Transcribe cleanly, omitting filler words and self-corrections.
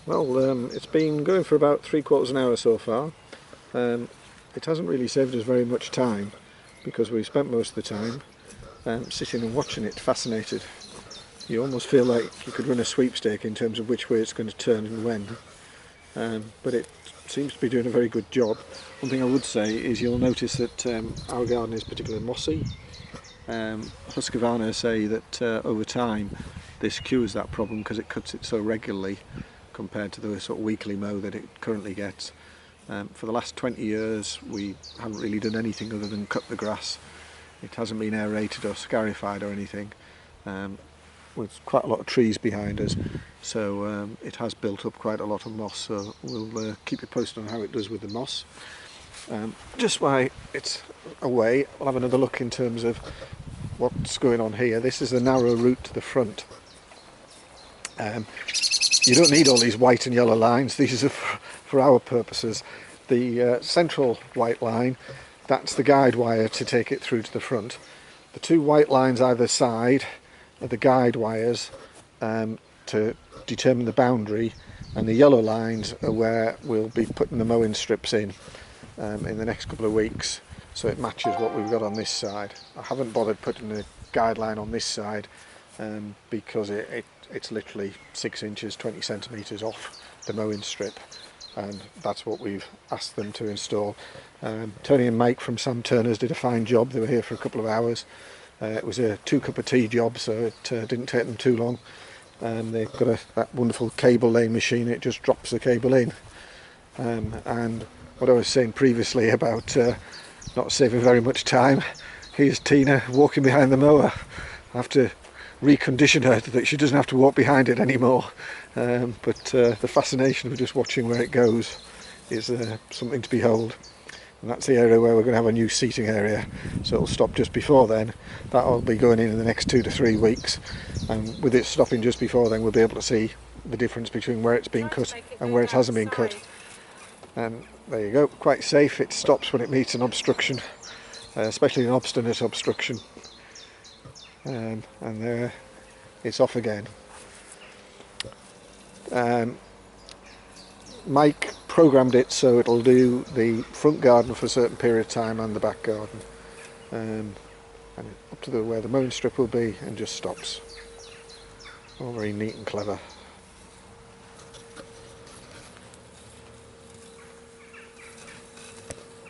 Well, it's been going for about 3/4 an hour so far. It hasn't really saved us very much time because we spent most of the time sitting and watching it, fascinated. You almost feel like you could run a sweepstake in terms of which way it's going to turn and when. But it seems to be doing a very good job. One thing I would say is you'll notice that our garden is particularly mossy. Husqvarna say that over time this cures that problem because it cuts it so regularly compared to the sort of weekly mow that it currently gets. For the last 20 years we haven't really done anything other than cut the grass. It hasn't been aerated or scarified or anything. With quite a lot of trees behind us, so it has built up quite a lot of moss, so we'll keep you posted on how it does with the moss. Just while it's away, we'll have another look in terms of what's going on here. This is the narrow route to the front. You don't need all these white and yellow lines. These are for our purposes. The central white line, that's the guide wire to take it through to the front. The two white lines either side are the guide wires to determine the boundary, and the yellow lines are where we'll be putting the mowing strips in the next couple of weeks, so it matches what we've got on this side. I haven't bothered putting the guideline on this side because it's literally 6 inches 20 centimetres off the mowing strip, and that's what we've asked them to install. Tony and Mike from Sam Turner's did a fine job. They were here for a couple of hours. It was a 2 cup of tea job, so it didn't take them too long. They've got that wonderful cable laying machine. It just drops the cable in. And what I was saying previously about not saving very much time, here's Tina walking behind the mower. I have to recondition her that she doesn't have to walk behind it anymore. But the fascination of just watching where it goes is something to behold. And that's the area where we're going to have a new seating area, so it'll stop just before then. That'll be going in the next 2 to 3 weeks, and with it stopping just before then we'll be able to see the difference between where it's been cut and where it hasn't been cut. And there you go, quite safe. It stops when it meets an obstruction, especially an obstinate obstruction, and there it's off again. Mike programmed it so it'll do the front garden for a certain period of time and the back garden, and up to where the mowing strip will be, and just stops. All very neat and clever.